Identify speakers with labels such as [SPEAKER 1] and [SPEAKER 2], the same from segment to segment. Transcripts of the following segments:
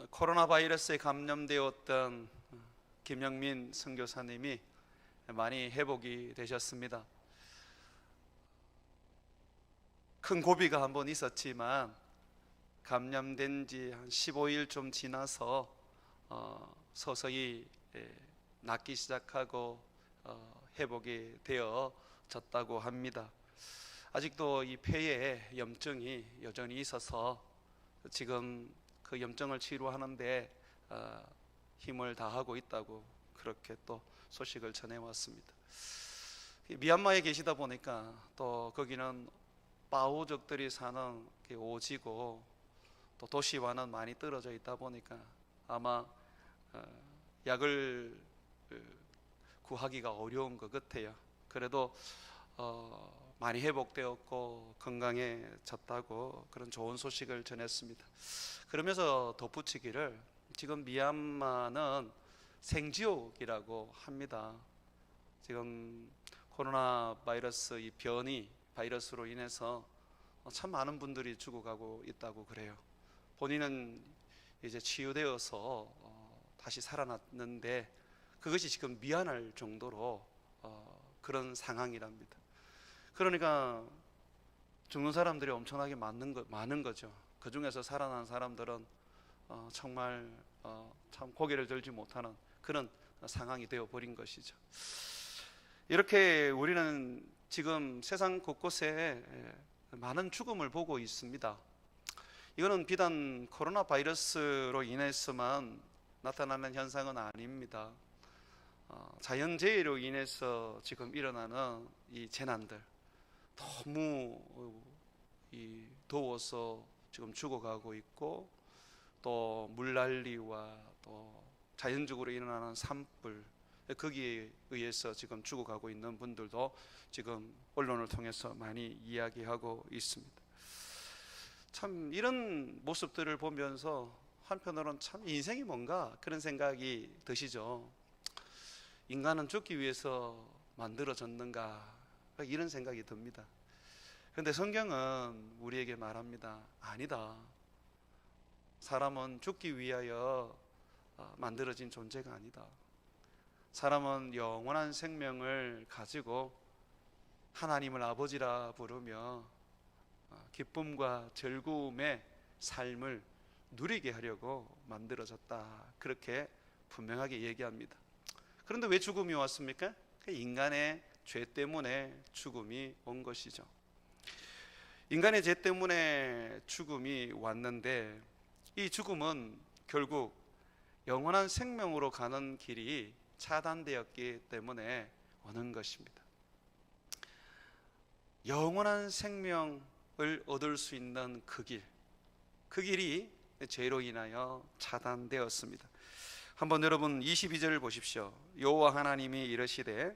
[SPEAKER 1] 코로나 바이러스에 감염되었던 김영민 선교사님이 많이 회복이 되셨습니다. 큰 고비가 한번 있었지만 감염된 지 한 15일 좀 지나서 서서히 낫기 시작하고 회복이 되어졌다고 합니다. 아직도 이 폐에 염증이 여전히 있어서 지금 그 염증을 치료하는데 힘을 다하고 있다고 그렇게 또 소식을 전해왔습니다. 미얀마에 계시다 보니까 또 거기는 바오족들이 사는 오지고 또 도시와는 많이 떨어져 있다 보니까 아마 약을 구하기가 어려운 것 같아요. 그래도 많이 회복되었고 건강해졌다고 그런 좋은 소식을 전했습니다. 그러면서 덧붙이기를 지금 미얀마는 생지옥이라고 합니다. 지금 코로나 바이러스 이 변이 바이러스로 인해서 참 많은 분들이 죽어가고 있다고 그래요. 본인은 이제 치유되어서 다시 살아났는데 그것이 지금 미안할 정도로 그런 상황이랍니다. 그러니까 죽는 사람들이 엄청나게 많은 거죠. 그 중에서 살아난 사람들은 정말 참 고개를 들지 못하는 그런 상황이 되어버린 것이죠. 이렇게 우리는 지금 세상 곳곳에 많은 죽음을 보고 있습니다. 이거는 비단 코로나 바이러스로 인해서만 나타나는 현상은 아닙니다. 자연재해로 인해서 지금 일어나는 이 재난들, 너무 더워서 지금 죽어가고 있고, 또 물난리와 또 자연적으로 일어나는 산불, 거기에 의해서 지금 죽어가고 있는 분들도 지금 언론을 통해서 많이 이야기하고 있습니다. 참 이런 모습들을 보면서 한편으로는 참 인생이 뭔가 그런 생각이 드시죠. 인간은 죽기 위해서 만들어졌는가 이런 생각이 듭니다. 그런데 성경은 우리에게 말합니다. 아니다. 사람은 죽기 위하여 만들어진 존재가 아니다. 사람은 영원한 생명을 가지고 하나님을 아버지라 부르며 기쁨과 즐거움의 삶을 누리게 하려고 만들어졌다. 그렇게 분명하게 얘기합니다. 그런데 왜 죽음이 왔습니까? 인간의 죄 때문에 죽음이 온 것이죠. 인간의 죄 때문에 죽음이 왔는데 이 죽음은 결국 영원한 생명으로 가는 길이 차단되었기 때문에 오는 것입니다. 영원한 생명을 얻을 수 있는 그 길이 죄로 인하여 차단되었습니다. 한번 여러분 22절을 보십시오. 여호와 하나님이 이르시되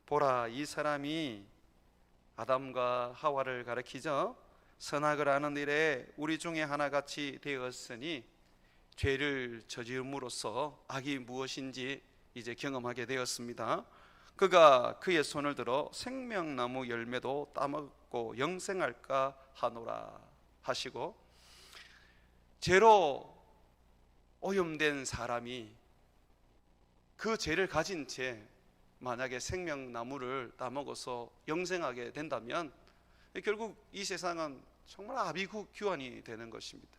[SPEAKER 1] 보라, 이 사람이 아담과 하와를 가리키죠. 선악을 아는 일에 우리 중에 하나같이 되었으니 죄를 저지름으로써 악이 무엇인지 이제 경험하게 되었습니다. 그가 그의 손을 들어 생명나무 열매도 따먹고 영생할까 하노라 하시고, 죄로 오염된 사람이 그 죄를 가진 채 만약에 생명나무를 따먹어서 영생하게 된다면 결국 이 세상은 정말 아비규환이 되는 것입니다.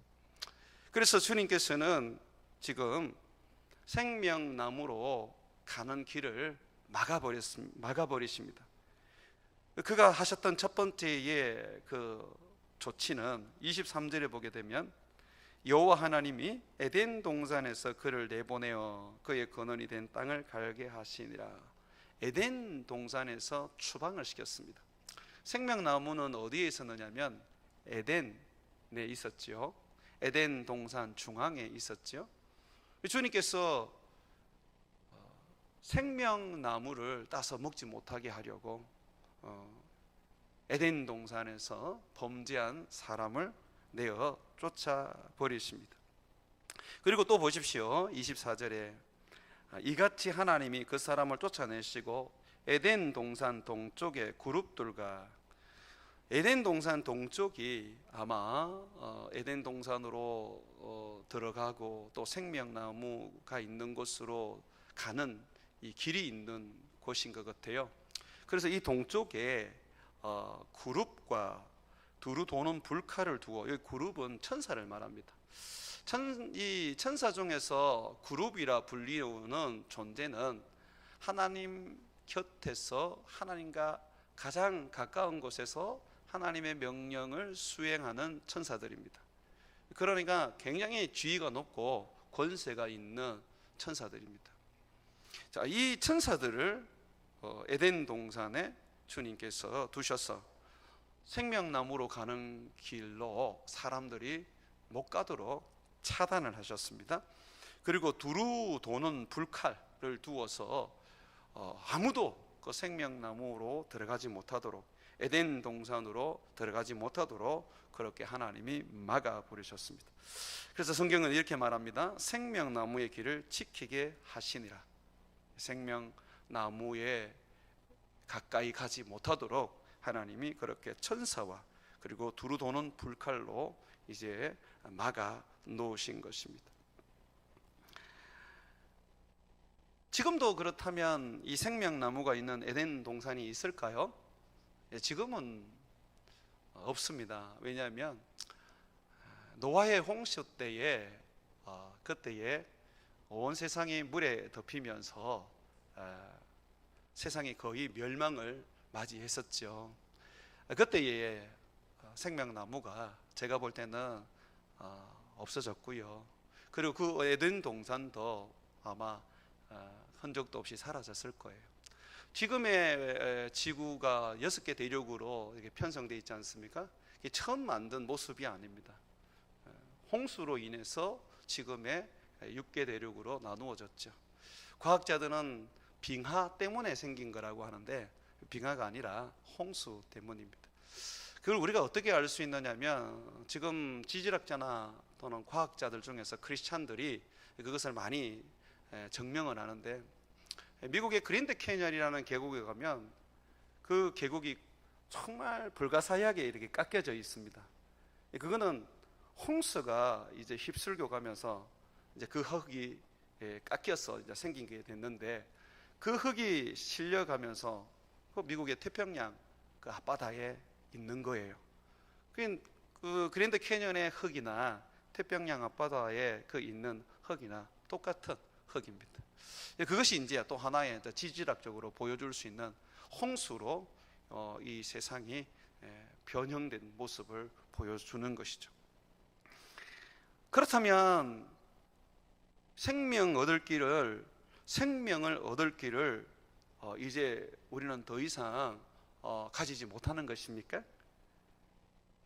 [SPEAKER 1] 그래서 주님께서는 지금 생명나무로 가는 길을 막아버리십니다. 그가 하셨던 첫 번째의 그 조치는 23절에 보게 되면 여호와 하나님이 에덴 동산에서 그를 내보내어 그의 근원이 된 땅을 갈게 하시니라. 에덴 동산에서 추방을 시켰습니다. 생명나무는 어디에 있었느냐면 에덴에 있었죠. 에덴 동산 중앙에 있었죠. 주님께서 생명나무를 따서 먹지 못하게 하려고 에덴 동산에서 범죄한 사람을 내어 쫓아버리십니다. 그리고 또 보십시오. 24절에 이같이 하나님이 그 사람을 쫓아내시고 에덴 동산 동쪽의 그룹들과, 에덴 동산 동쪽이 아마 에덴 동산으로 들어가고 또 생명나무가 있는 곳으로 가는 이 길이 있는 곳인 것 같아요. 그래서 이 동쪽에 그룹과 두루 도는 불칼을 두고, 이 그룹은 천사를 말합니다. 이 천사 중에서 그룹이라 불리우는 존재는 하나님 곁에서 하나님과 가장 가까운 곳에서 하나님의 명령을 수행하는 천사들입니다. 그러니까 굉장히 지위가 높고 권세가 있는 천사들입니다. 자, 이 천사들을 에덴 동산에 주님께서 두셔서 생명나무로 가는 길로 사람들이 못 가도록 차단을 하셨습니다. 그리고 두루 도는 불칼을 두어서 아무도 그 생명나무로 들어가지 못하도록, 에덴 동산으로 들어가지 못하도록 그렇게 하나님이 막아 버리셨습니다. 그래서 성경은 이렇게 말합니다. 생명나무의 길을 지키게 하시니라. 생명나무에 가까이 가지 못하도록 하나님이 그렇게 천사와 그리고 두루 도는 불칼로 이제 막아 놓으신 것입니다. 지금도 그렇다면 이 생명나무가 있는 에덴 동산이 있을까요? 지금은 없습니다. 왜냐하면 노아의 홍수 때에 그때에 온 세상이 물에 덮이면서 세상이 거의 멸망을 맞이했었죠. 그때에 생명나무가 제가 볼 때는 없어졌고요. 그리고 그 에덴 동산도 아마 흔적도 없이 사라졌을 거예요. 지금의 지구가 6개 대륙으로 이렇게 편성되어 있지 않습니까? 이게 처음 만든 모습이 아닙니다. 홍수로 인해서 지금의 6개 대륙으로 나누어졌죠. 과학자들은 빙하 때문에 생긴 거라고 하는데 빙하가 아니라 홍수 때문입니다. 그걸 우리가 어떻게 알 수 있느냐면 지금 지질학자나 또는 과학자들 중에서 크리스찬들이 그것을 많이 증명을 하는데, 미국의 그랜드 캐니언이라는 계곡에 가면 그 계곡이 정말 불가사의하게 이렇게 깎여져 있습니다. 그거는 홍수가 이제 휩쓸겨 가면서 이제 그 흙이 깎여서 이제 생긴 게 됐는데, 그 흙이 실려가면서 그 미국의 태평양 그 앞바다에 있는 거예요. 그 그랜드 캐니언의 흙이나 태평양 앞바다에 그 있는 흙이나 똑같은 흙입니다. 그것이 이제 또 하나의 지질학적으로 보여줄 수 있는 홍수로 이 세상이 변형된 모습을 보여주는 것이죠. 그렇다면 생명을 얻을 길을 이제 우리는 더 이상 가지지 못하는 것입니까?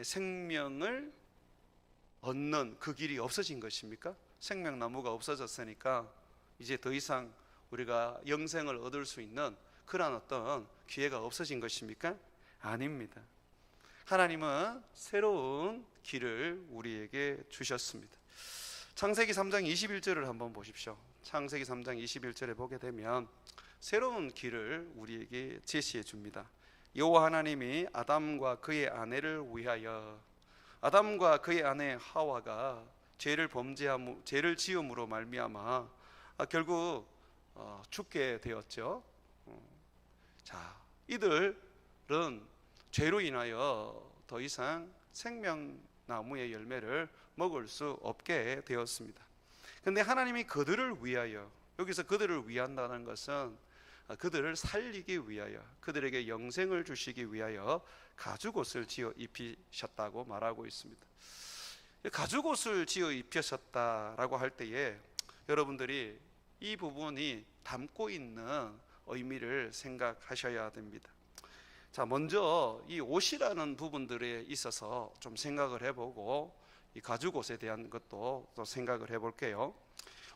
[SPEAKER 1] 생명을 얻는 그 길이 없어진 것입니까? 생명나무가 없어졌으니까 이제 더 이상 우리가 영생을 얻을 수 있는 그런 어떤 기회가 없어진 것입니까? 아닙니다. 하나님은 새로운 길을 우리에게 주셨습니다. 창세기 3장 21절을 한번 보십시오. 창세기 3장 21절에 보게 되면 새로운 길을 우리에게 제시해 줍니다. 여호와 하나님이 아담과 그의 아내를 위하여, 아담과 그의 아내 하와가 죄를 지음으로 말미암아 결국 죽게 되었죠. 자, 이들은 죄로 인하여 더 이상 생명나무의 열매를 먹을 수 없게 되었습니다. 그런데 하나님이 그들을 위하여, 여기서 그들을 위한다는 것은 그들을 살리기 위하여, 그들에게 영생을 주시기 위하여 가죽옷을 지어 입히셨다고 말하고 있습니다. 가죽옷을 지어 입히셨다라고 할 때에 여러분들이 이 부분이 담고 있는 의미를 생각하셔야 됩니다. 자, 먼저 이 옷이라는 부분들에 있어서 좀 생각을 해보고 이 가죽옷에 대한 것도 또 생각을 해볼게요.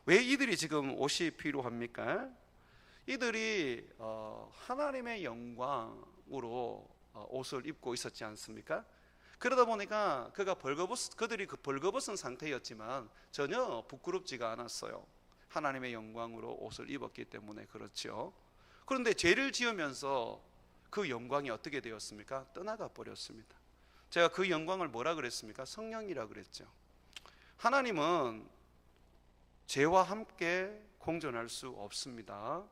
[SPEAKER 1] 왜 이들이 지금 옷이 필요합니까? 이들이 하나님의 영광으로 옷을 입고 있었지 않습니까? 그러다 보니까 그들이 벌거벗은 상태였지만 전혀 부끄럽지가 않았어요. 하나님의 영광으로 옷을 입었기 때문에 그렇죠. 그런데 죄를 지으면서 그 영광이 어떻게 되었습니까? 떠나가 버렸습니다. 제가 그 영광을 뭐라 그랬습니까? 성령이라 그랬죠. 하나님은 죄와 함께 공존할 수 없습니다.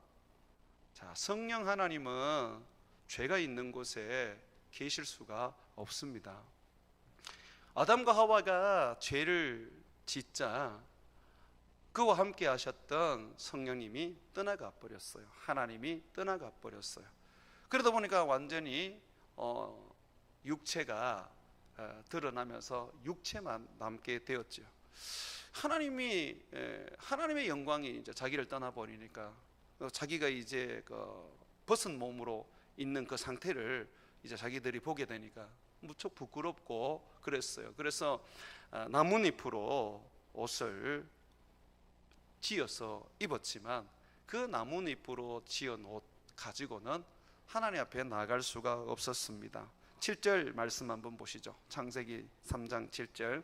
[SPEAKER 1] 자, 성령 하나님은 죄가 있는 곳에 계실 수가 없습니다. 아담과 하와가 죄를 짓자 그와 함께 하셨던 성령님이 떠나가 버렸어요. 하나님이 떠나가 버렸어요. 그러다 보니까 완전히 육체가 드러나면서 육체만 남게 되었죠. 하나님의 영광이 이제 자기를 떠나 버리니까 자기가 이제 벗은 몸으로 있는 그 상태를 이제 자기들이 보게 되니까 무척 부끄럽고 그랬어요. 그래서 나뭇잎으로 옷을 지어서 입었지만 그 나뭇잎으로 지은 옷 가지고는 하나님 앞에 나갈 수가 없었습니다. 7절 말씀 한번 보시죠. 창세기 3장 7절.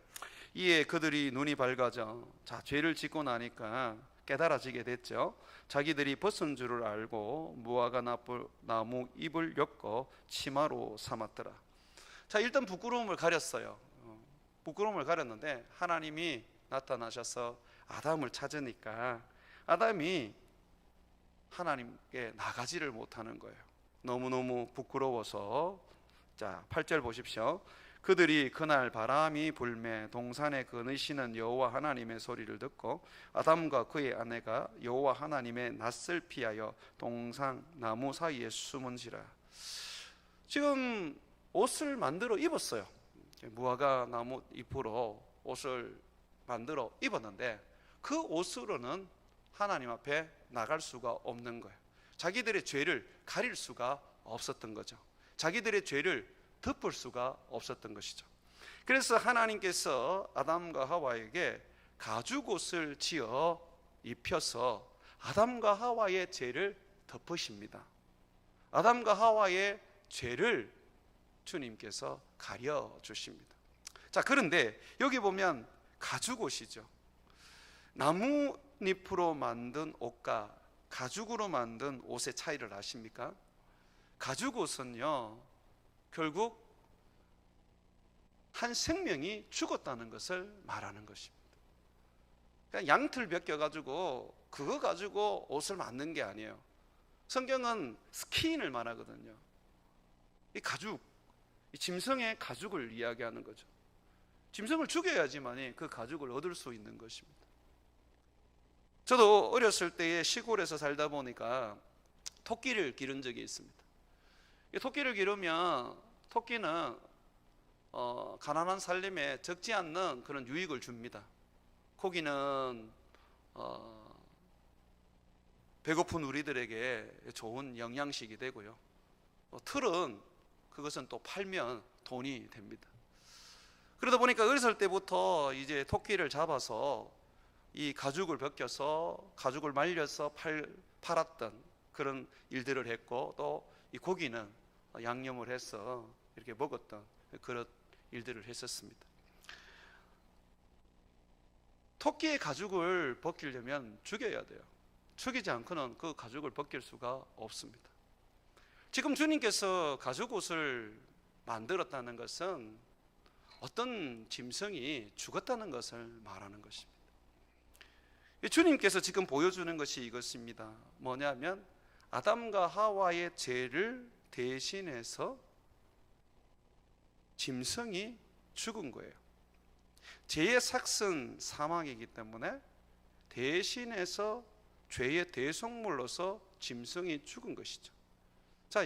[SPEAKER 1] 이에 그들이 눈이 밝아져 죄를 짓고 나니까 깨달아지게 됐죠. 자기들이 벗은 줄을 알고 무화과 나무 잎을 엮어 치마로 삼았더라. 일단 부끄러움을 가렸어요. 부끄러움을 가렸는데 하나님이 나타나셔서 아담을 찾으니까 아담이 하나님께 나가지를 못하는 거예요. 너무너무 부끄러워서. 8절 보십시오. 그들이 그날 바람이 불매 동산에 거느시는 여호와 하나님의 소리를 듣고 아담과 그의 아내가 여호와 하나님의 낯을 피하여 동산 나무 사이에 숨은지라. 지금 옷을 만들어 입었어요. 무화과 나무 잎으로 옷을 만들어 입었는데 그 옷으로는 하나님 앞에 나갈 수가 없는 거예요. 자기들의 죄를 가릴 수가 없었던 거죠. 자기들의 죄를 덮을 수가 없었던 것이죠. 그래서 하나님께서 아담과 하와에게 가죽옷을 지어 입혀서 아담과 하와의 죄를 덮으십니다. 아담과 하와의 죄를 주님께서 가려 주십니다. 그런데 여기 보면 가죽옷이죠. 나뭇잎으로 만든 옷과 가죽으로 만든 옷의 차이를 아십니까? 가죽옷은요, 결국 한 생명이 죽었다는 것을 말하는 것입니다. 그냥 양틀 벗겨가지고 그거 가지고 옷을 만든 게 아니에요. 성경은 스킨을 말하거든요. 이 가죽, 이 짐승의 가죽을 이야기하는 거죠. 짐승을 죽여야지만 그 가죽을 얻을 수 있는 것입니다. 저도 어렸을 때에 시골에서 살다 보니까 토끼를 기른 적이 있습니다. 토끼를 기르면 토끼는 가난한 살림에 적지 않는 그런 유익을 줍니다. 고기는 배고픈 우리들에게 좋은 영양식이 되고요. 틀은 그것은 또 팔면 돈이 됩니다. 그러다 보니까 어렸을 때부터 이제 토끼를 잡아서 이 가죽을 벗겨서 가죽을 말려서 팔았던 그런 일들을 했고, 또 이 고기는 양념을 해서 이렇게 먹었던 그런 일들을 했었습니다. 토끼의 가죽을 벗기려면 죽여야 돼요. 죽이지 않고는 그 가죽을 벗길 수가 없습니다. 지금 주님께서 가죽옷을 만들었다는 것은 어떤 짐승이 죽었다는 것을 말하는 것입니다. 주님께서 지금 보여주는 것이 이것입니다. 뭐냐면 아담과 하와의 죄를 대신해서 짐승이 죽은 거예요. 죄의 삭은 사망이기 때문에 대신해서 죄의 대속물로서 짐승이 죽은 것이죠.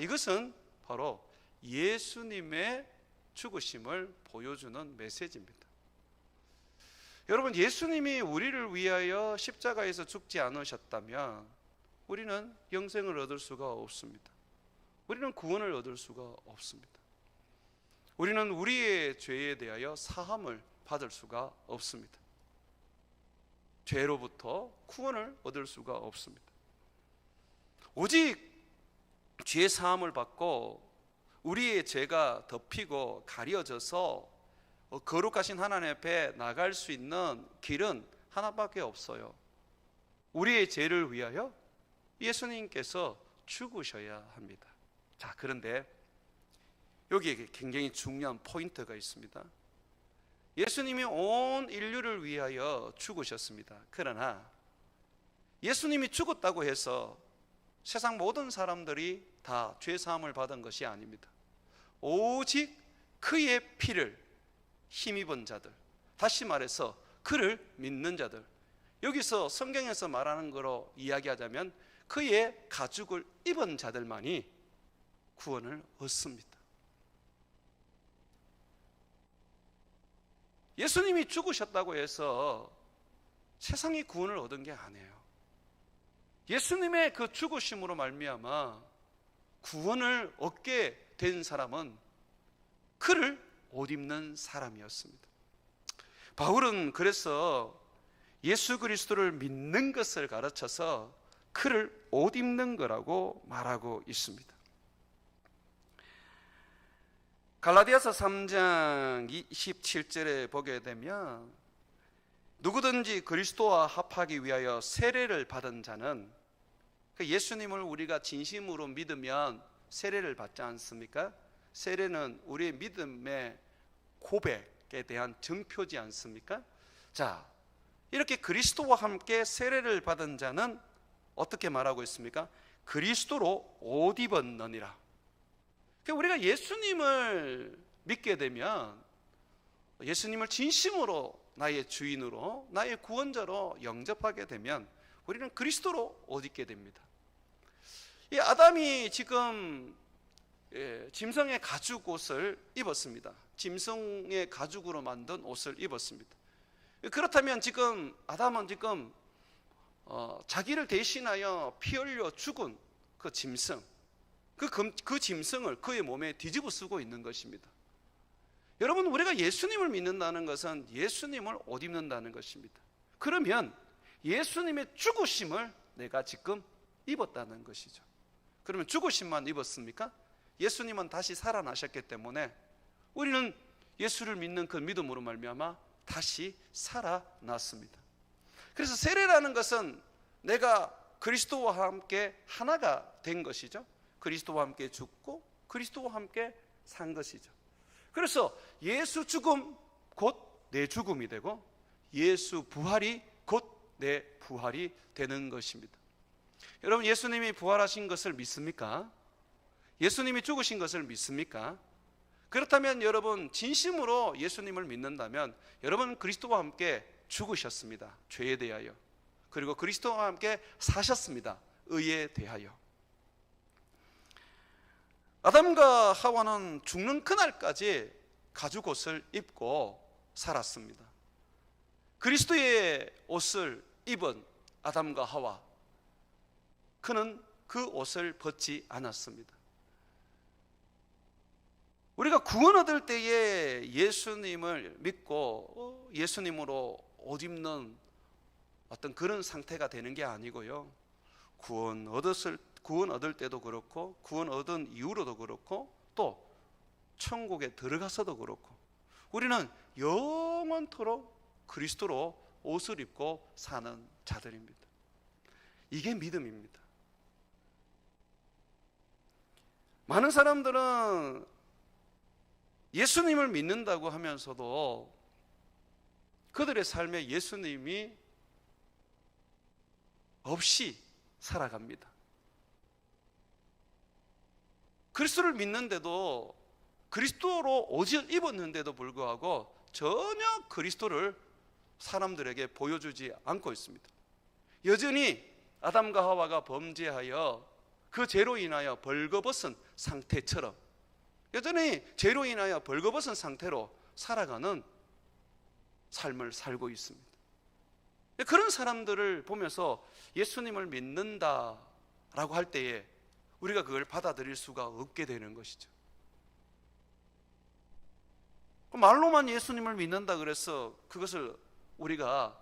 [SPEAKER 1] 이것은 바로 예수님의 죽으심을 보여주는 메시지입니다. 여러분, 예수님이 우리를 위하여 십자가에서 죽지 않으셨다면 우리는 영생을 얻을 수가 없습니다. 우리는 구원을 얻을 수가 없습니다. 우리는 우리의 죄에 대하여 사함을 받을 수가 없습니다. 죄로부터 구원을 얻을 수가 없습니다. 오직 죄 사함을 받고 우리의 죄가 덮이고 가려져서 거룩하신 하나님 앞에 나갈 수 있는 길은 하나밖에 없어요. 우리의 죄를 위하여 예수님께서 죽으셔야 합니다. 그런데 여기에 굉장히 중요한 포인트가 있습니다. 예수님이 온 인류를 위하여 죽으셨습니다. 그러나 예수님이 죽었다고 해서 세상 모든 사람들이 다 죄사함을 받은 것이 아닙니다. 오직 그의 피를 힘입은 자들, 다시 말해서 그를 믿는 자들, 여기서 성경에서 말하는 거로 이야기하자면 그의 가죽을 입은 자들만이 구원을 얻습니다. 예수님이 죽으셨다고 해서 세상이 구원을 얻은 게 아니에요. 예수님의 그 죽으심으로 말미암아 구원을 얻게 된 사람은 그를 옷 입는 사람이었습니다. 바울은 그래서 예수 그리스도를 믿는 것을 가르쳐서 그를 옷 입는 거라고 말하고 있습니다. 갈라디아서 3장 27절에 보게 되면 누구든지 그리스도와 합하기 위하여 세례를 받은 자는, 그 예수님을 우리가 진심으로 믿으면 세례를 받지 않습니까? 세례는 우리의 믿음의 고백에 대한 증표지 않습니까? 자, 이렇게 그리스도와 함께 세례를 받은 자는 어떻게 말하고 있습니까? 그리스도로 옷 입었느니라. 우리가 예수님을 믿게 되면, 예수님을 진심으로 나의 주인으로, 나의 구원자로 영접하게 되면 우리는 그리스도로 옷 입게 됩니다. 이 아담이 지금 짐승의 가죽 옷을 입었습니다. 짐승의 가죽으로 만든 옷을 입었습니다. 그렇다면 지금 아담은 지금 자기를 대신하여 피 흘려 죽은 그 짐승, 그 짐승을 그의 몸에 뒤집어 쓰고 있는 것입니다. 여러분, 우리가 예수님을 믿는다는 것은 예수님을 옷 입는다는 것입니다. 그러면 예수님의 죽으심을 내가 지금 입었다는 것이죠. 그러면 죽으심만 입었습니까? 예수님은 다시 살아나셨기 때문에 우리는 예수를 믿는 그 믿음으로 말미암아 다시 살아났습니다. 그래서 세례라는 것은 내가 그리스도와 함께 하나가 된 것이죠. 그리스도와 함께 죽고 그리스도와 함께 산 것이죠. 그래서 예수 죽음 곧 내 죽음이 되고 예수 부활이 곧 내 부활이 되는 것입니다. 여러분, 예수님이 부활하신 것을 믿습니까? 예수님이 죽으신 것을 믿습니까? 그렇다면 여러분, 진심으로 예수님을 믿는다면 여러분 그리스도와 함께 죽으셨습니다. 죄에 대하여. 그리고 그리스도와 함께 사셨습니다. 의에 대하여. 아담과 하와는 죽는 그날까지 가죽 옷을 입고 살았습니다. 그리스도의 옷을 입은 아담과 하와, 그는 그 옷을 벗지 않았습니다. 우리가 구원 얻을 때에 예수님을 믿고 예수님으로 옷 입는 어떤 그런 상태가 되는 게 아니고요, 구원 얻을 때도 그렇고 구원 얻은 이후로도 그렇고 또 천국에 들어가서도 그렇고 우리는 영원토록 그리스도로 옷을 입고 사는 자들입니다. 이게 믿음입니다. 많은 사람들은 예수님을 믿는다고 하면서도 그들의 삶에 예수님이 없이 살아갑니다. 그리스도를 믿는데도, 그리스도로 옷을 입었는데도 불구하고 전혀 그리스도를 사람들에게 보여주지 않고 있습니다. 여전히 아담과 하와가 범죄하여 그 죄로 인하여 벌거벗은 상태처럼 여전히 죄로 인하여 벌거벗은 상태로 살아가는 삶을 살고 있습니다. 그런 사람들을 보면서 예수님을 믿는다라고 할 때에 우리가 그걸 받아들일 수가 없게 되는 것이죠. 말로만 예수님을 믿는다 그래서 그것을 우리가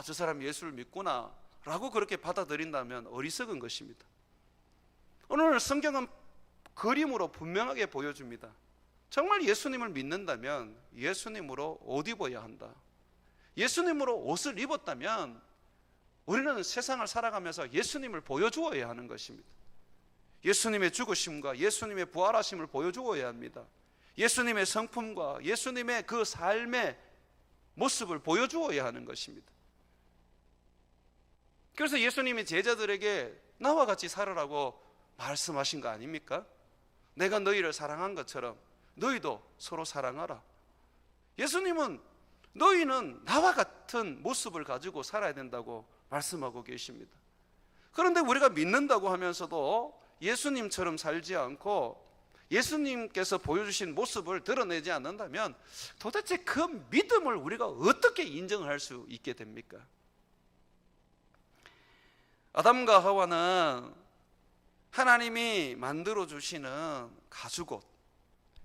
[SPEAKER 1] 저 사람 예수를 믿구나 라고 그렇게 받아들인다면 어리석은 것입니다. 오늘 성경은 그림으로 분명하게 보여줍니다. 정말 예수님을 믿는다면 예수님으로 옷 입어야 한다. 예수님으로 옷을 입었다면 우리는 세상을 살아가면서 예수님을 보여주어야 하는 것입니다. 예수님의 죽으심과 예수님의 부활하심을 보여주어야 합니다. 예수님의 성품과 예수님의 그 삶의 모습을 보여주어야 하는 것입니다. 그래서 예수님이 제자들에게 나와 같이 살으라고 말씀하신 거 아닙니까? 내가 너희를 사랑한 것처럼 너희도 서로 사랑하라. 예수님은 너희는 나와 같은 모습을 가지고 살아야 된다고 말씀하고 계십니다. 그런데 우리가 믿는다고 하면서도 예수님처럼 살지 않고 예수님께서 보여주신 모습을 드러내지 않는다면 도대체 그 믿음을 우리가 어떻게 인정할 수 있게 됩니까? 아담과 하와는 하나님이 만들어 주시는 가죽옷,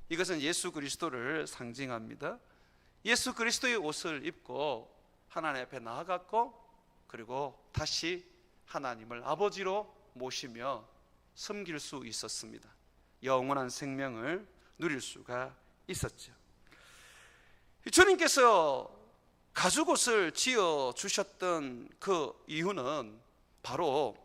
[SPEAKER 1] 이것은 예수 그리스도를 상징합니다. 예수 그리스도의 옷을 입고 하나님 앞에 나아갔고, 그리고 다시 하나님을 아버지로 모시며 섬길 수 있었습니다. 영원한 생명을 누릴 수가 있었죠. 주님께서 가죽옷을 지어 주셨던 그 이유는 바로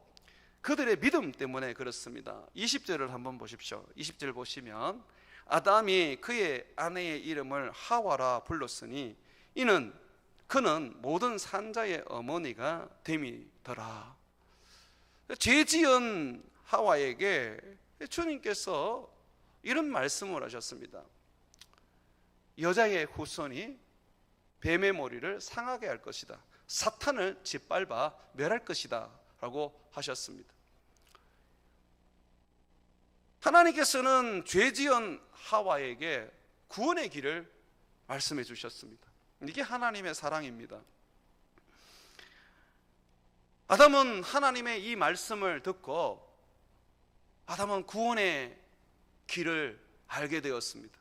[SPEAKER 1] 그들의 믿음 때문에 그렇습니다. 20절을 한번 보십시오. 20절 보시면 아담이 그의 아내의 이름을 하와라 불렀으니 그는 모든 산자의 어머니가 됨이더라. 죄 지은 하와에게 주님께서 이런 말씀을 하셨습니다. 여자의 후손이 뱀의 머리를 상하게 할 것이다. 사탄을 짓밟아 멸할 것이다 라고 하셨습니다. 하나님께서는 죄 지은 하와에게 구원의 길을 말씀해 주셨습니다. 이게 하나님의 사랑입니다. 아담은 하나님의 이 말씀을 듣고 아담은 구원의 길을 알게 되었습니다.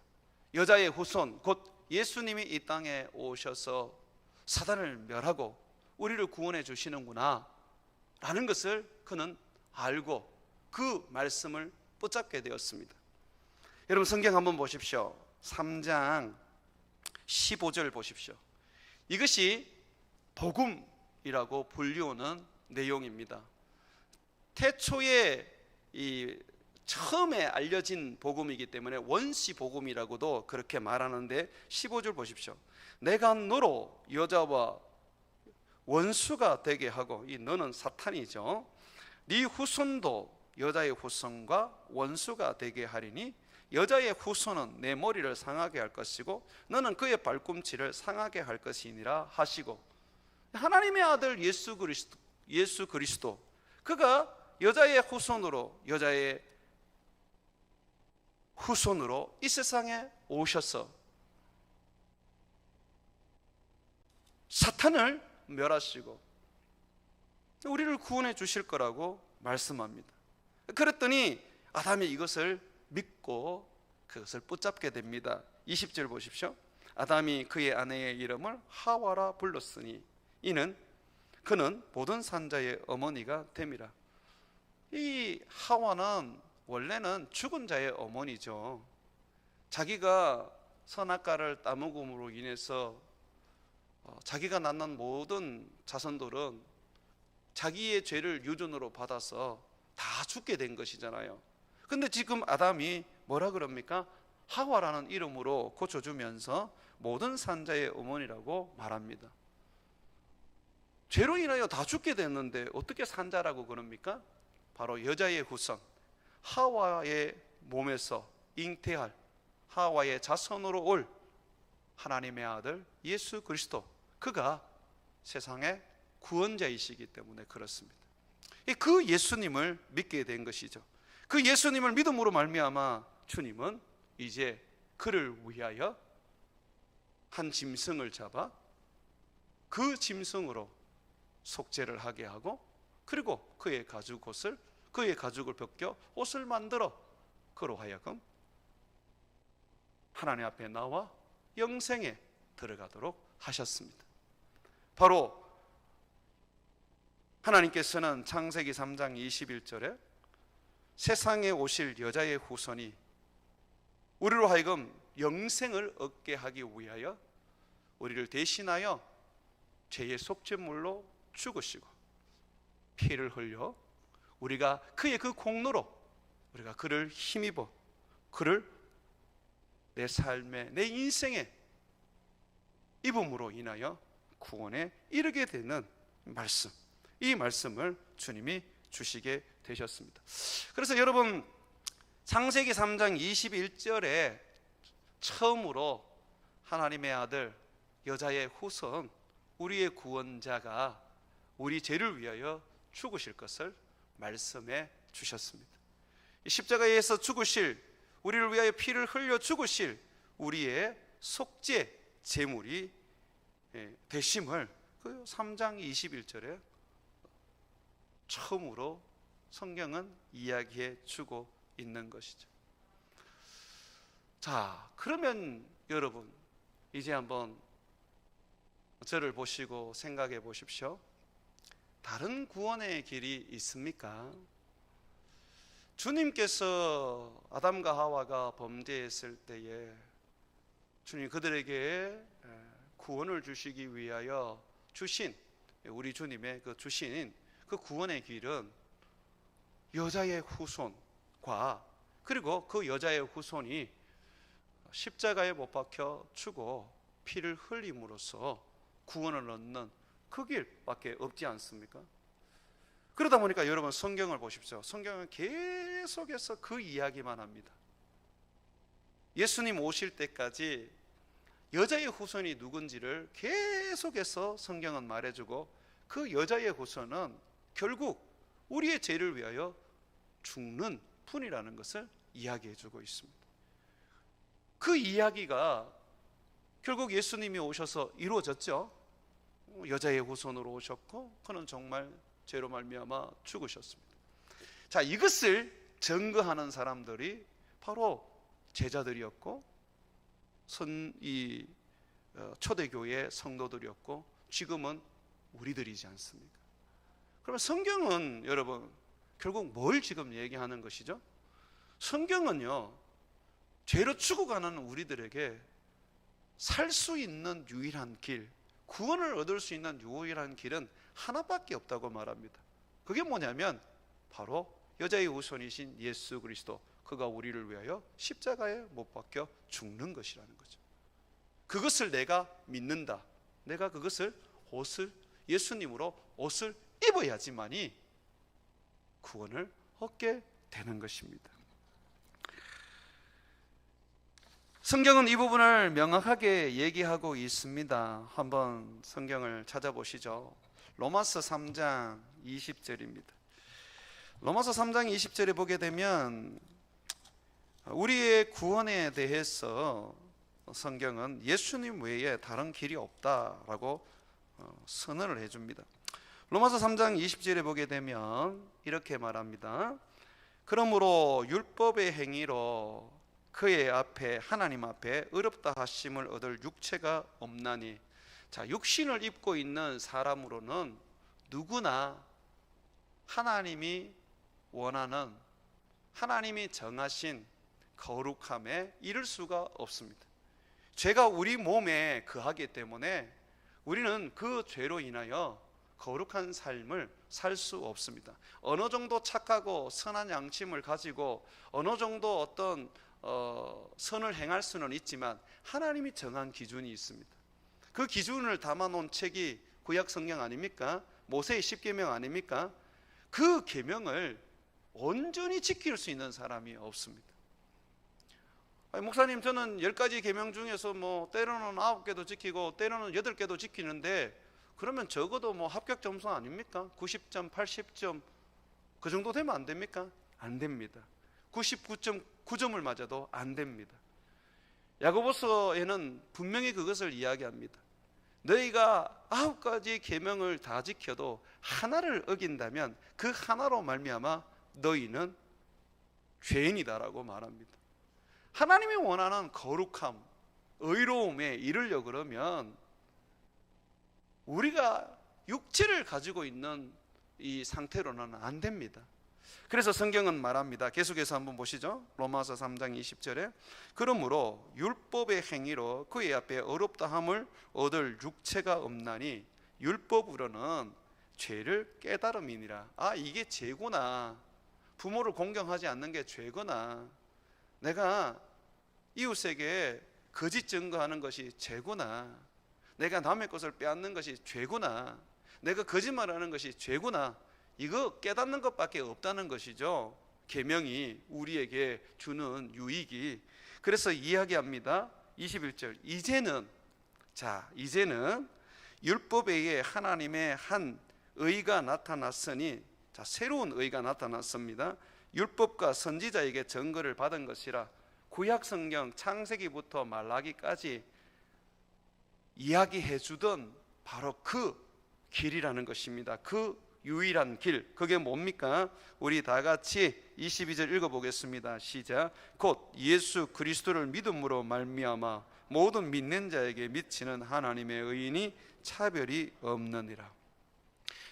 [SPEAKER 1] 여자의 후손 곧 예수님이 이 땅에 오셔서 사단을 멸하고 우리를 구원해 주시는구나 라는 것을 그는 알고 그 말씀을 붙잡게 되었습니다. 여러분 성경 한번 보십시오. 3장 15절 보십시오. 이것이 복음이라고 불리우는 내용입니다. 태초에 처음에 알려진 복음이기 때문에 원시 복음이라고도 그렇게 말하는데 15절 보십시오. 내가 너로 여자와 원수가 되게 하고, 이 너는 사탄이죠. 네 후손도 여자의 후손과 원수가 되게 하리니 여자의 후손은 내 머리를 상하게 할 것이고 너는 그의 발꿈치를 상하게 할 것이니라 하시고, 하나님의 아들 예수 그리스도 그가 여자의 후손으로 이 세상에 오셔서 사탄을 멸하시고 우리를 구원해 주실 거라고 말씀합니다. 그랬더니 아담이 이것을 믿고 그것을 붙잡게 됩니다. 20절 보십시오. 아담이 그의 아내의 이름을 하와라 불렀으니 그는 모든 산자의 어머니가 됨이라. 이 하와는 원래는 죽은 자의 어머니죠. 자기가 선악과를 따먹음으로 인해서 자기가 낳는 모든 자손들은 자기의 죄를 유전으로 받아서 다 죽게 된 것이잖아요. 근데 지금 아담이 뭐라 그럽니까? 하와라는 이름으로 고쳐주면서 모든 산자의 어머니라고 말합니다. 죄로 인하여 다 죽게 됐는데 어떻게 산자라고 그럽니까? 바로 여자의 후손, 하와의 몸에서 잉태할 하와의 자손으로 올 하나님의 아들 예수 그리스도, 그가 세상의 구원자이시기 때문에 그렇습니다. 그 예수님을 믿게 된 것이죠. 그 예수님을 믿음으로 말미암아 주님은 이제 그를 위하여 한 짐승을 잡아 그 짐승으로 속죄를 하게 하고, 그리고 그의 가죽을 벗겨 옷을 만들어 그로 하여금 하나님 앞에 나와 영생에 들어가도록 하셨습니다. 바로 하나님께서는 창세기 3장 21절에 세상에 오실 여자의 후손이 우리로 하여금 영생을 얻게 하기 위하여 우리를 대신하여 죄의 속죄물로 죽으시고 피를 흘려 우리가 그의 그 공로로 우리가 그를 힘입어 그를 내 삶에, 내 인생에 입음으로 인하여 구원에 이르게 되는 말씀, 이 말씀을 주님이 주시게 되셨습니다. 그래서 여러분, 창세기 3장 21절에 처음으로 하나님의 아들, 여자의 후손, 우리의 구원자가 우리 죄를 위하여 죽으실 것을 말씀해 주셨습니다. 십자가에서 죽으실, 우리를 위하여 피를 흘려 죽으실 우리의 속죄 제물이 되심을 그 3장 21절에 처음으로 성경은 이야기해 주고 있는 것이죠. 자, 그러면 여러분, 이제 한번 저를 보시고 생각해 보십시오. 다른 구원의 길이 있습니까? 주님께서 아담과 하와가 범죄했을 때에 주님 그들에게 구원을 주시기 위하여 주신, 우리 주님의 주신 그 구원의 길은 여자의 후손과, 그리고 그 여자의 후손이 십자가에 못 박혀 죽어 피를 흘림으로써 구원을 얻는 그 길밖에 없지 않습니까? 그러다 보니까 여러분, 성경을 보십시오. 성경은 계속해서 그 이야기만 합니다. 예수님 오실 때까지 여자의 후손이 누군지를 계속해서 성경은 말해주고, 그 여자의 후손은 결국 우리의 죄를 위하여 죽는 분이라는 것을 이야기해주고 있습니다. 그 이야기가 결국 예수님이 오셔서 이루어졌죠. 여자의 후손으로 오셨고, 그는 정말 죄로 말미암아 죽으셨습니다. 자, 이것을 증거하는 사람들이 바로 제자들이었고, 초대교회 성도들이었고, 지금은 우리들이지 않습니까? 그러면 성경은 여러분, 결국 뭘 지금 얘기하는 것이죠? 성경은요, 죄로 죽어가는 우리들에게 살 수 있는 유일한 길, 구원을 얻을 수 있는 유일한 길은 하나밖에 없다고 말합니다. 그게 뭐냐면 바로 여자의 후손이신 예수 그리스도, 그가 우리를 위하여 십자가에 못 박혀 죽는 것이라는 거죠. 그것을 내가 믿는다. 내가 그것을 예수님으로 옷을 입어야지만이 구원을 얻게 되는 것입니다. 성경은 이 부분을 명확하게 얘기하고 있습니다. 한번 성경을 찾아보시죠. 로마서 3장 20절입니다. 로마서 3장 20절에 보게 되면 우리의 구원에 대해서 성경은 예수님 외에 다른 길이 없다라고 선언을 해줍니다. 로마서 3장 20절에 보게 되면 이렇게 말합니다. 그러므로 율법의 행위로 그의 앞에, 하나님 앞에 의롭다 하심을 얻을 육체가 없나니. 자, 육신을 입고 있는 사람으로는 누구나 하나님이 원하는, 하나님이 정하신 거룩함에 이를 수가 없습니다. 죄가 우리 몸에 거하기 때문에 우리는 그 죄로 인하여 거룩한 삶을 살 수 없습니다. 어느 정도 착하고 선한 양심을 가지고 어느 정도 어떤 선을 행할 수는 있지만 하나님이 정한 기준이 있습니다. 그 기준을 담아놓은 책이 구약 성경 아닙니까? 모세의 10계명 아닙니까? 그 계명을 온전히 지킬 수 있는 사람이 없습니다. 아니, 목사님, 저는 10가지 계명 중에서 때로는 9개도 지키고 때로는 8개도 지키는데, 그러면 적어도 합격 점수 아닙니까? 90점, 80점 그 정도 되면 안 됩니까? 안 됩니다. 99.9점을 맞아도 안 됩니다. 야고보서에는 분명히 그것을 이야기합니다. 너희가 9가지 계명을 다 지켜도 하나를 어긴다면 그 하나로 말미암아 너희는 죄인이다라고 말합니다. 하나님이 원하는 거룩함, 의로움에 이르려고 그러면 우리가 육체를 가지고 있는 이 상태로는 안 됩니다. 그래서 성경은 말합니다. 계속해서 한번 보시죠. 로마서 3장 20절에 그러므로 율법의 행위로 그의 앞에 의롭다함을 얻을 육체가 없나니 율법으로는 죄를 깨달음이니라. 아, 이게 죄구나. 부모를 공경하지 않는 게 죄구나. 내가 이웃에게 거짓 증거하는 것이 죄구나. 내가 남의 것을 빼앗는 것이 죄구나, 내가 거짓말하는 것이 죄구나, 이거 깨닫는 것밖에 없다는 것이죠. 계명이 우리에게 주는 유익이. 그래서 이야기합니다. 21절, 이제는 율법 외에 하나님의 한 의가 나타났으니, 새로운 의가 나타났습니다. 율법과 선지자에게 증거를 받은 것이라. 구약 성경 창세기부터 말라기까지 이야기해 주던 바로 그 길이라는 것입니다. 그 유일한 길, 그게 뭡니까? 우리 다 같이 22절 읽어보겠습니다. 시작. 곧 예수 그리스도를 믿음으로 말미암아 모든 믿는 자에게 미치는 하나님의 의인이 차별이 없느니라.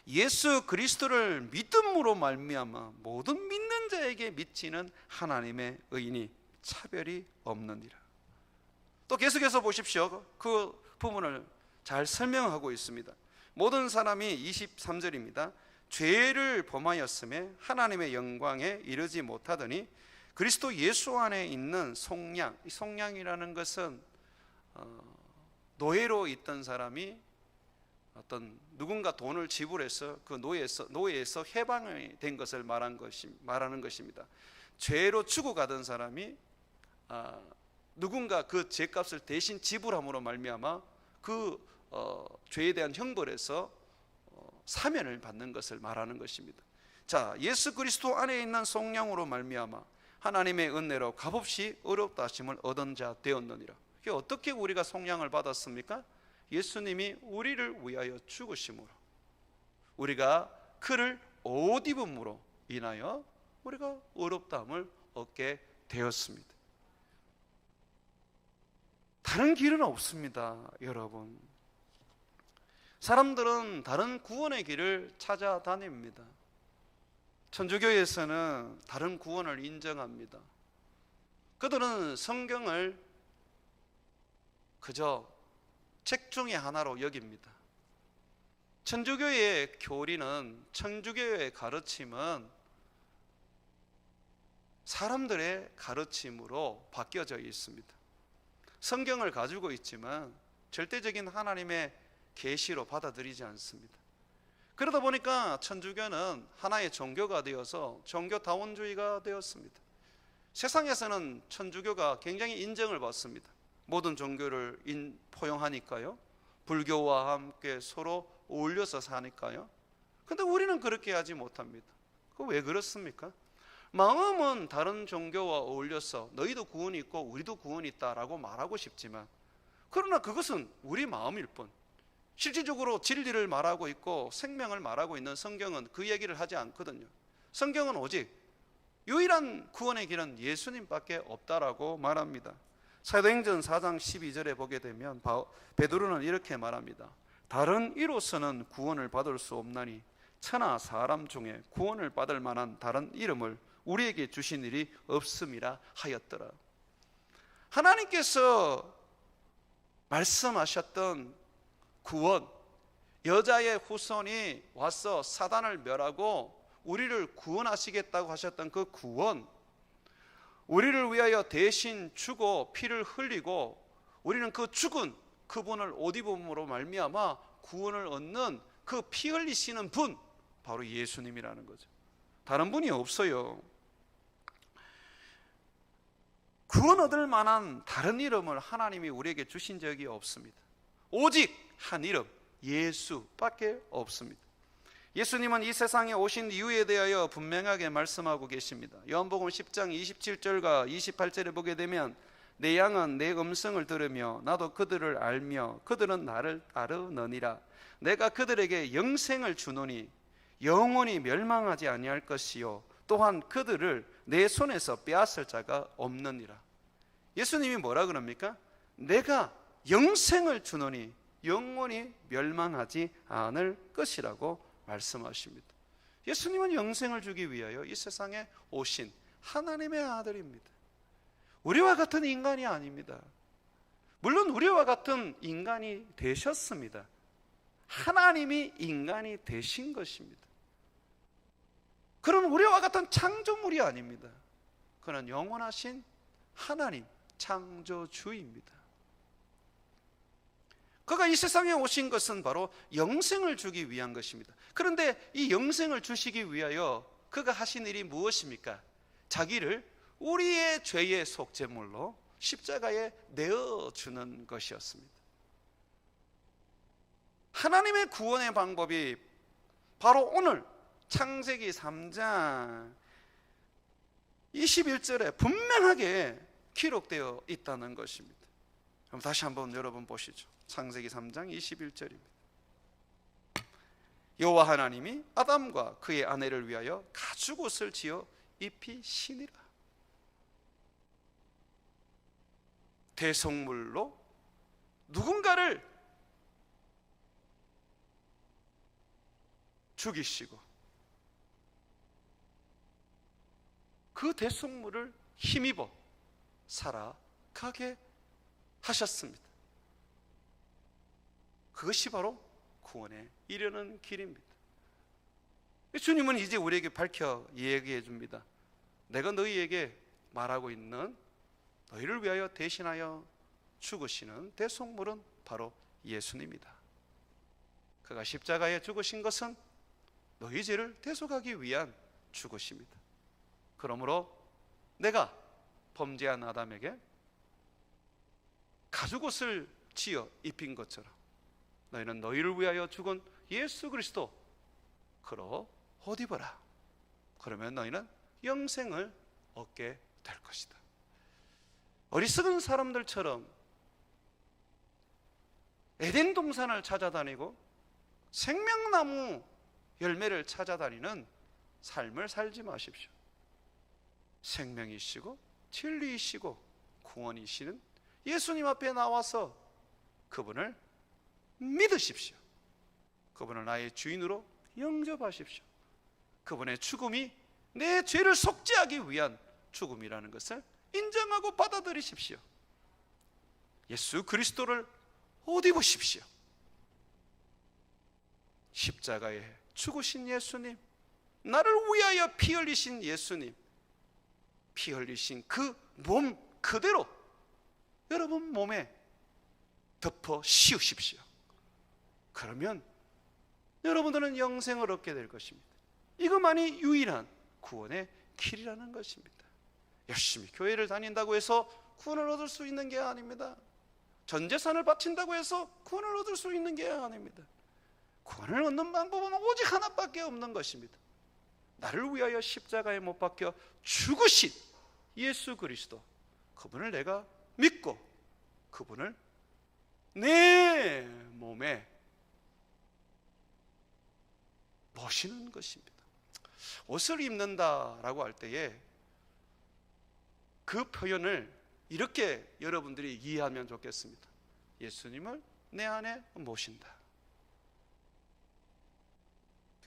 [SPEAKER 1] 예수 그리스도를 믿음으로 말미암아 모든 믿는 자에게 미치는 하나님의 의인이 차별이 없느니라. 또 계속해서 보십시오. 그 부분을 잘 설명하고 있습니다. 모든 사람이 23절입니다. 죄를 범하였음에 하나님의 영광에 이르지 못하더니 그리스도 예수 안에 있는 속량, 이 속량이라는 것은 노예로 있던 사람이 어떤 누군가 돈을 지불해서 그 노예에서 해방이 된 것을 말하는 것입니다. 죄로 죽어가던 사람이 누군가 그 죄값을 대신 지불함으로 말미암아 그 죄에 대한 형벌에서 사면을 받는 것을 말하는 것입니다. 자, 예수 그리스도 안에 있는 속량으로 말미암아 하나님의 은혜로 값없이 어렵다 하심을 얻은 자 되었느니라. 이게 어떻게 우리가 속량을 받았습니까? 예수님이 우리를 위하여 죽으심으로, 우리가 그를 옷 입음으로 인하여 우리가 어렵다함을 얻게 되었습니다. 다른 길은 없습니다, 여러분. 사람들은 다른 구원의 길을 찾아다닙니다. 천주교에서는 다른 구원을 인정합니다. 그들은 성경을 그저 책 중에 하나로 여깁니다. 천주교의 교리는, 천주교의 가르침은 사람들의 가르침으로 바뀌어져 있습니다. 성경을 가지고 있지만 절대적인 하나님의 계시로 받아들이지 않습니다. 그러다 보니까 천주교는 하나의 종교가 되어서 종교다원주의가 되었습니다. 세상에서는 천주교가 굉장히 인정을 받습니다. 모든 종교를 포용하니까요. 불교와 함께 서로 어울려서 사니까요. 그런데 우리는 그렇게 하지 못합니다. 그 왜 그렇습니까? 마음은 다른 종교와 어울려서 너희도 구원이 있고 우리도 구원이 있다라고 말하고 싶지만, 그러나 그것은 우리 마음일 뿐, 실질적으로 진리를 말하고 있고 생명을 말하고 있는 성경은 그 얘기를 하지 않거든요. 성경은 오직 유일한 구원의 길은 예수님밖에 없다라고 말합니다. 사도행전 4장 12절에 보게 되면 베드로는 이렇게 말합니다. 다른 이로서는 구원을 받을 수 없나니 천하 사람 중에 구원을 받을 만한 다른 이름을 우리에게 주신 일이 없음이라 하였더라. 하나님께서 말씀하셨던 구원, 여자의 후손이 와서 사단을 멸하고 우리를 구원하시겠다고 하셨던 그 구원, 우리를 위하여 대신 주고 피를 흘리고 우리는 그 죽은 그분을 옷 입음으로 말미암아 구원을 얻는 그 피 흘리시는 분, 바로 예수님이라는 거죠. 다른 분이 없어요. 구원 얻을 만한 다른 이름을 하나님이 우리에게 주신 적이 없습니다. 오직 한 이름, 예수밖에 없습니다. 예수님은 이 세상에 오신 이유에 대하여 분명하게 말씀하고 계십니다. 요한복음 10장 27절과 28절에 보게 되면 내 양은 내 음성을 들으며 나도 그들을 알며 그들은 나를 따르느니라. 내가 그들에게 영생을 주노니 영원히 멸망하지 아니할 것이요 또한 그들을 내 손에서 빼앗을 자가 없느니라. 예수님이 뭐라 그럽니까? 내가 영생을 주노니 영원히 멸망하지 않을 것이라고 말씀하십니다. 예수님은 영생을 주기 위하여 이 세상에 오신 하나님의 아들입니다. 우리와 같은 인간이 아닙니다. 물론 우리와 같은 인간이 되셨습니다. 하나님이 인간이 되신 것입니다. 그럼 우리와 같은 창조물이 아닙니다. 그는 영원하신 하나님, 창조주입니다. 그가 이 세상에 오신 것은 바로 영생을 주기 위한 것입니다. 그런데 이 영생을 주시기 위하여 그가 하신 일이 무엇입니까? 자기를 우리의 죄의 속죄물로 십자가에 내어주는 것이었습니다. 하나님의 구원의 방법이 바로 오늘 창세기 3장 21절에 분명하게 기록되어 있다는 것입니다. 그럼 다시 한번 여러분 보시죠. 창세기 3장 21절입니다. 여호와 하나님이 아담과 그의 아내를 위하여 가죽옷을 지어 입히시니라. 대속물로 누군가를 죽이시고 그 대속물을 힘입어 살아가게 하셨습니다. 그것이 바로 구원에 이르는 길입니다. 주님은 이제 우리에게 밝혀 얘기해 줍니다. 내가 너희에게 말하고 있는 너희를 위하여 대신하여 죽으시는 대속물은 바로 예수님이다. 그가 십자가에 죽으신 것은 너희 죄를 대속하기 위한 죽으심이다. 그러므로 내가 범죄한 아담에게 가죽옷을 지어 입힌 것처럼 너희는 너희를 위하여 죽은 예수 그리스도 그로 옷 입어라. 그러면 너희는 영생을 얻게 될 것이다. 어리석은 사람들처럼 에덴 동산을 찾아다니고 생명나무 열매를 찾아다니는 삶을 살지 마십시오. 생명이시고 진리이시고 구원이시는 예수님 앞에 나와서 그분을 믿으십시오. 그분을 나의 주인으로 영접하십시오. 그분의 죽음이 내 죄를 속죄하기 위한 죽음이라는 것을 인정하고 받아들이십시오. 예수 그리스도를 옷 입으십시오. 십자가에 죽으신 예수님, 나를 위하여 피 흘리신 예수님, 피 흘리신 그 몸 그대로 여러분 몸에 덮어 씌우십시오. 그러면 여러분들은 영생을 얻게 될 것입니다. 이것만이 유일한 구원의 길이라는 것입니다. 열심히 교회를 다닌다고 해서 구원을 얻을 수 있는 게 아닙니다. 전 재산을 바친다고 해서 구원을 얻을 수 있는 게 아닙니다. 구원을 얻는 방법은 오직 하나밖에 없는 것입니다. 나를 위하여 십자가에 못 박혀 죽으신 예수 그리스도, 그분을 내가 믿고 그분을 내 몸에 모시는 것입니다. 옷을 입는다라고 할 때에 그 표현을 이렇게 여러분들이 이해하면 좋겠습니다. 예수님을 내 안에 모신다.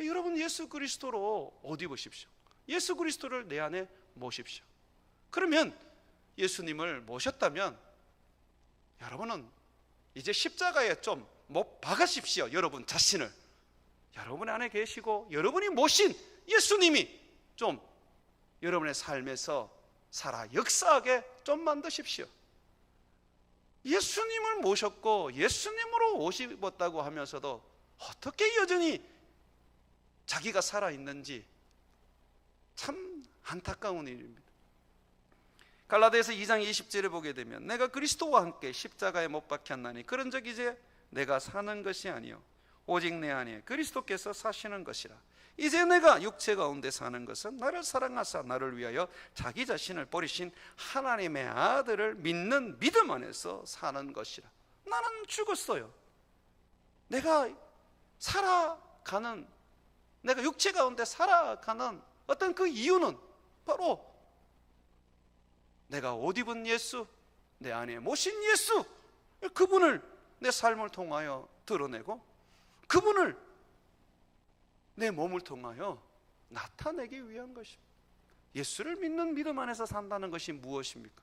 [SPEAKER 1] 여러분 예수 그리스도로 옷 입으십시오. 예수 그리스도를 내 안에 모십시오. 그러면 예수님을 모셨다면 여러분은 이제 십자가에 좀 못 박으십시오. 여러분 자신을 여러분 안에 계시고 여러분이 모신 예수님이 좀 여러분의 삶에서 살아 역사하게 좀 만드십시오. 예수님을 모셨고 예수님으로 옷 입었다고 하면서도 어떻게 여전히 자기가 살아있는지 참 안타까운 일입니다. 갈라디아서 2장 20절에 보게 되면 내가 그리스도와 함께 십자가에 못 박혔나니 그런즉 이제 내가 사는 것이 아니요 오직 내 안에 그리스도께서 사시는 것이라. 이제 내가 육체 가운데 사는 것은 나를 사랑하사 나를 위하여 자기 자신을 버리신 하나님의 아들을 믿는 믿음 안에서 사는 것이라. 나는 죽었어요. 내가 살아가는, 내가 육체 가운데 살아가는 어떤 그 이유는 바로 내가 옷 입은 예수, 내 안에 모신 예수, 그분을 내 삶을 통하여 드러내고 그분을 내 몸을 통하여 나타내기 위한 것입니다. 예수를 믿는 믿음 안에서 산다는 것이 무엇입니까?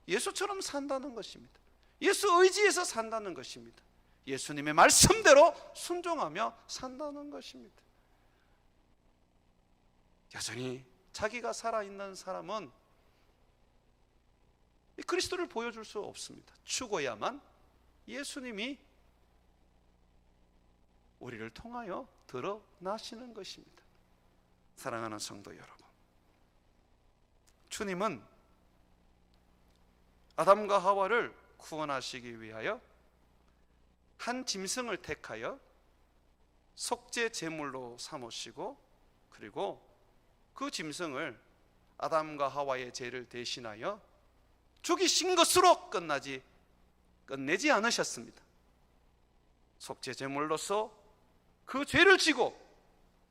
[SPEAKER 1] 예수처럼 산다는 것입니다. 예수 의지에서 산다는 것입니다. 예수님의 말씀대로 순종하며 산다는 것입니다. 여전히 자기가 살아있는 사람은 그리스도를 보여줄 수 없습니다. 죽어야만 예수님이 우리를 통하여 드러나시는 것입니다. 사랑하는 성도 여러분, 주님은 아담과 하와를 구원하시기 위하여 한 짐승을 택하여 속죄 제물로 삼으시고, 그리고 그 짐승을 아담과 하와의 죄를 대신하여 죽이신 것으로 끝내지 않으셨습니다. 속죄 제물로서 그 죄를 지고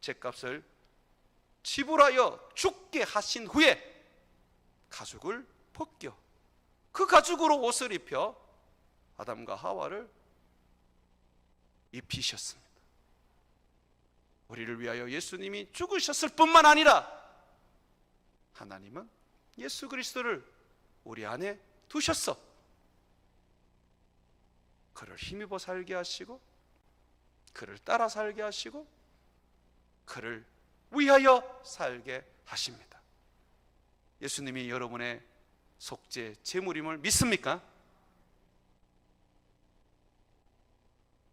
[SPEAKER 1] 죄값을 지불하여 죽게 하신 후에 가죽을 벗겨 그 가죽으로 옷을 입혀 아담과 하와를 입히셨습니다. 우리를 위하여 예수님이 죽으셨을 뿐만 아니라 하나님은 예수 그리스도를 우리 안에 두셨어 그를 힘입어 살게 하시고, 그를 따라 살게 하시고, 그를 위하여 살게 하십니다. 예수님이 여러분의 속죄 제물임을 믿습니까?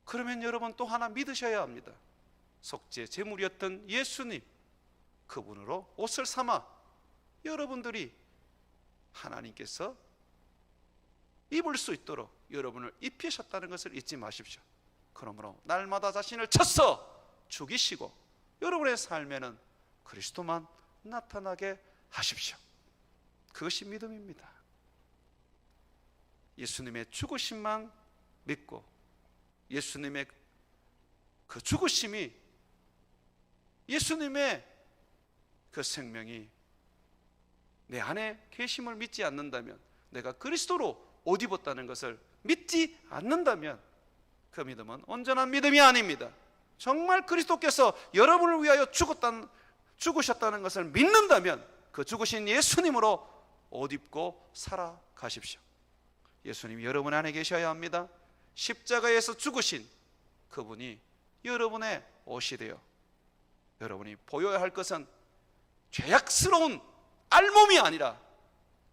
[SPEAKER 1] 그러면 여러분 또 하나 믿으셔야 합니다. 속죄 제물이었던 예수님, 그분으로 옷을 삼아 여러분들이 하나님께서 입을 수 있도록 여러분을 입히셨다는 것을 잊지 마십시오. 그러므로 날마다 자신을 쳐서 죽이시고 여러분의 삶에는 그리스도만 나타나게 하십시오. 그것이 믿음입니다. 예수님의 죽으심만 믿고 예수님의 그 죽으심이, 예수님의 그 생명이 내 안에 계심을 믿지 않는다면, 내가 그리스도로 옷 입었다는 것을 믿지 않는다면 그 믿음은 온전한 믿음이 아닙니다. 정말 그리스도께서 여러분을 위하여 죽으셨다는 것을 믿는다면 그 죽으신 예수님으로 옷 입고 살아가십시오. 예수님이 여러분 안에 계셔야 합니다. 십자가에서 죽으신 그분이 여러분의 옷이 되어 여러분이 보여야 할 것은 죄악스러운 알몸이 아니라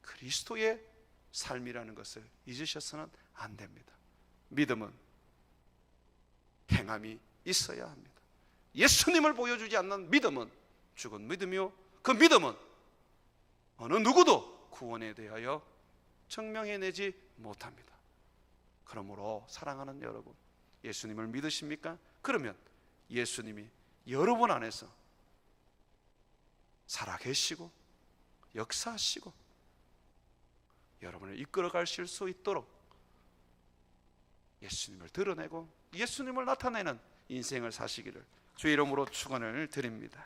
[SPEAKER 1] 그리스도의 삶이라는 것을 잊으셔서는 안 됩니다. 믿음은 행함이 있어야 합니다. 예수님을 보여주지 않는 믿음은 죽은 믿음이요, 그 믿음은 어느 누구도 구원에 대하여 증명해내지 못합니다. 그러므로 사랑하는 여러분, 예수님을 믿으십니까? 그러면 예수님이 여러분 안에서 살아계시고 역사하시고 여러분을 이끌어 가실 수 있도록 예수님을 드러내고 예수님을 나타내는 인생을 사시기를 주의 이름으로 축원을 드립니다.